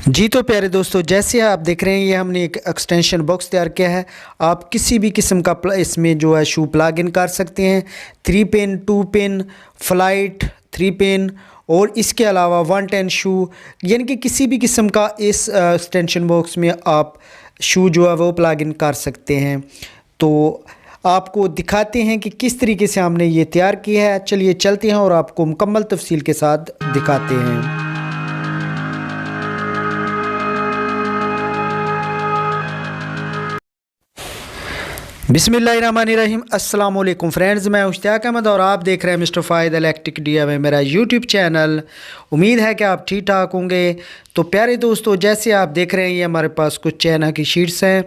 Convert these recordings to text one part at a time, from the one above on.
जी तो प्यारे दोस्तों, जैसे आप देख रहे हैं ये हमने एक एक्सटेंशन बॉक्स तैयार किया है। आप किसी भी किस्म का इसमें जो है शू प्लग इन कर सकते हैं। 3 पिन, 2 पिन, फ्लाइट, 3 पिन और इसके अलावा 110 शू, यानी कि किसी भी किस्म का इस एक्सटेंशन बॉक्स में आप शू जो है वो प्लग इन कर सकते हैं। तो आपको दिखाते हैं कि किस तरीके से हमने ये तैयार किया है। चलिए चलते हैं और आपको मुकम्मल तफसील के साथ दिखाते हैं। बिस्मिल्लाहिर्रहमानिर्रहीम। अस्सलाम वालेकुम फ्रेंड्स, मैं मुश्ताक अहमद और आप देख रहे हैं मिस्टर फ़ाहिद इलेक्ट्रिक DIY मेरा यूट्यूब चैनल। उम्मीद है कि आप ठीक ठाक होंगे। तो प्यारे दोस्तों, जैसे आप देख रहे हैं ये हमारे पास कुछ चाइना की शीट्स हैं।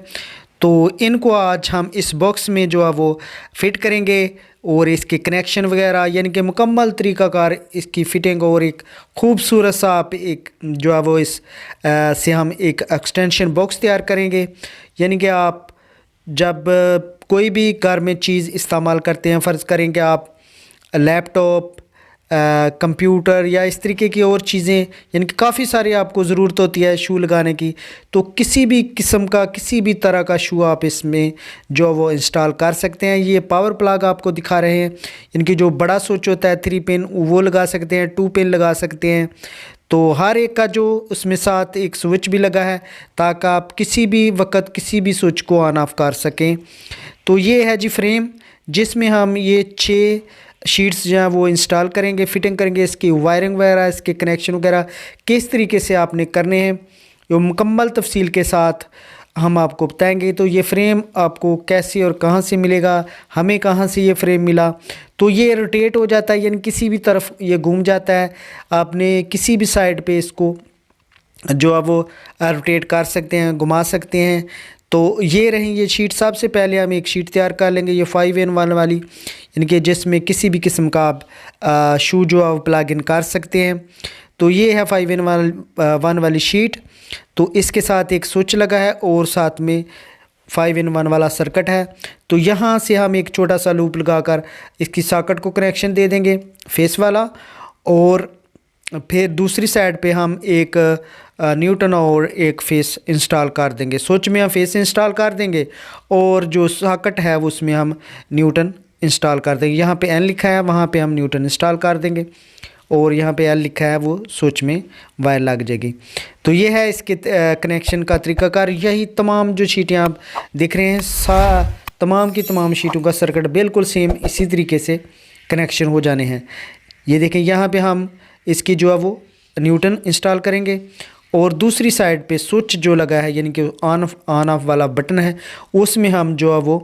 तो इनको आज हम इस बॉक्स में जो है वो फ़िट करेंगे और इसके कनेक्शन वगैरह यानी कि मुकम्मल तरीक़ाकार इसकी फ़िटिंग और एक खूबसूरत सा आप एक जो है वो इस से हम एक एक्सटेंशन बॉक्स तैयार करेंगे। यानी कि आप जब कोई भी घर में चीज़ इस्तेमाल करते हैं, फ़र्ज़ करें कि आप लैपटॉप, कंप्यूटर या इस तरीके की और चीज़ें, यानी कि काफ़ी सारी आपको ज़रूरत होती है शू लगाने की। तो किसी भी किस्म का किसी भी तरह का शू आप इसमें जो वो इंस्टॉल कर सकते हैं। ये पावर प्लग आपको दिखा रहे हैं, इनकी जो बड़ा स्विच होता है 3 पिन वो लगा सकते हैं, 2 पिन लगा सकते हैं। तो हर एक का जो उसमें साथ एक स्विच भी लगा है ताकि आप किसी भी वक्त किसी भी स्विच को ऑन ऑफ कर सकें। तो ये है जी फ्रेम, जिसमें हम ये 6 शीट्स जो हैं वो इंस्टॉल करेंगे, फिटिंग करेंगे। इसकी वायरिंग वगैरह, इसके कनेक्शन वगैरह किस तरीके से आपने करने हैं वो मुकम्मल तफसील के साथ हम आपको बताएंगे। तो ये फ्रेम आपको कैसे और कहाँ से मिलेगा, हमें कहाँ से ये फ्रेम मिला। तो ये रोटेट हो जाता है, यानी किसी भी तरफ ये घूम जाता है। आपने किसी भी साइड पे इसको जो है वो रोटेट कर सकते हैं, घुमा सकते हैं। तो ये रही ये शीट। सबसे पहले हम एक शीट तैयार कर लेंगे, ये 5in1 वाली, यानी कि जिसमें किसी भी किस्म का आप शू जो है वो प्लग इन कर सकते हैं। तो ये है 5in1 वाली शीट। तो इसके साथ एक स्विच लगा है और साथ में 5in1 वाला सर्किट है। तो यहाँ से हम एक छोटा सा लूप लगाकर इसकी सॉकेट को कनेक्शन दे देंगे, फेस वाला। और फिर दूसरी साइड पे हम एक न्यूटन और एक फेस इंस्टॉल कर देंगे। स्विच में हम फेस इंस्टॉल कर देंगे और जो सॉकेट है उसमें हम न्यूटन इंस्टॉल कर देंगे। यहाँ पे N लिखा है, वहाँ पे हम न्यूटन इंस्टॉल कर देंगे और यहाँ पे L लिखा है, वो स्विच में वायर लग जाएगी। तो ये है इसके कनेक्शन का तरीक़ाकार। यही तमाम जो शीटें आप देख रहे हैं, तमाम की तमाम शीटों का सर्किट बिल्कुल सेम इसी तरीके से कनेक्शन हो जाने हैं। ये देखें, यहाँ पे हम इसकी जो है वो न्यूटन इंस्टॉल करेंगे और दूसरी साइड पे स्विच जो लगा है, यानी कि ऑन ऑफ वाला बटन है, उसमें हम जो है वो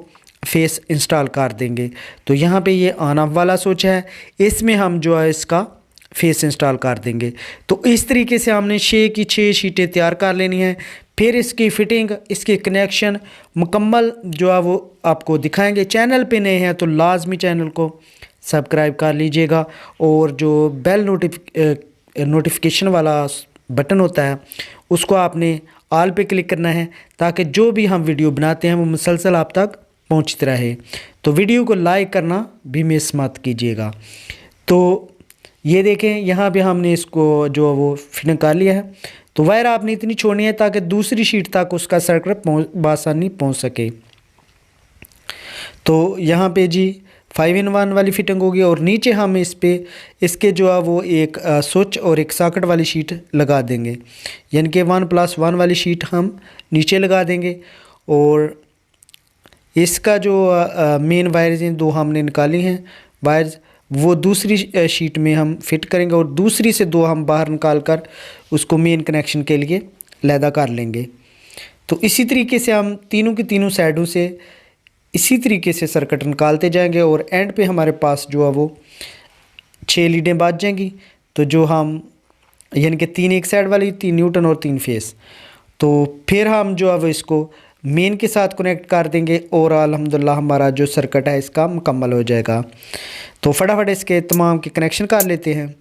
फेस इंस्टॉल कर देंगे। तो यहाँ पे ये ऑन ऑफ वाला स्विच है, इसमें हम जो है इसका फेस इंस्टॉल कर देंगे। तो इस तरीके से हमने 6 की 6 शीटें तैयार कर लेनी हैं। फिर इसकी फ़िटिंग, इसके कनेक्शन मुकम्मल जो है वो आपको दिखाएंगे। चैनल पे नए हैं तो लाजमी चैनल को सब्सक्राइब कर लीजिएगा और जो बेल नोटिफिकेशन वाला बटन होता है उसको आपने ऑल पे क्लिक करना है ताकि जो भी हम वीडियो बनाते हैं वो मुसलसल आप तक पहुंचते रहे। तो वीडियो को लाइक करना भी मिस मत कीजिएगा। तो ये देखें, यहाँ पे हमने इसको जो वो फिटिंग कर लिया है। तो वायर आपने इतनी छोड़नी है ताकि दूसरी शीट तक उसका सर्किट बआसानी पहुँच सके। तो यहाँ पे जी 5in1 वाली फिटिंग होगी और नीचे हम इस पे इसके जो है वो एक स्विच और एक सॉकेट वाली शीट लगा देंगे, यानी कि 1+1 वाली शीट हम नीचे लगा देंगे। और इसका जो मेन वायर्स हैं 2 हमने निकाली हैं वायर्स, वो दूसरी शीट में हम फिट करेंगे और दूसरी से 2 हम बाहर निकाल कर उसको मेन कनेक्शन के लिए लैदा कर लेंगे। तो इसी तरीके से हम तीनों की तीनों साइडों से इसी तरीके से सर्किट निकालते जाएंगे और एंड पे हमारे पास जो है वो 6 लीडें बच जाएंगी। तो जो हम यानी कि 3 एक साइड वाली, 3 न्यूटन और 3 फेस। तो फिर हम जो है वो इसको मेन के साथ कनेक्ट कर देंगे और अल्हम्दुलिल्लाह हमारा जो सर्किट है इसका मुकम्मल हो जाएगा। तो फटाफट इसके तमाम के कनेक्शन कर लेते हैं।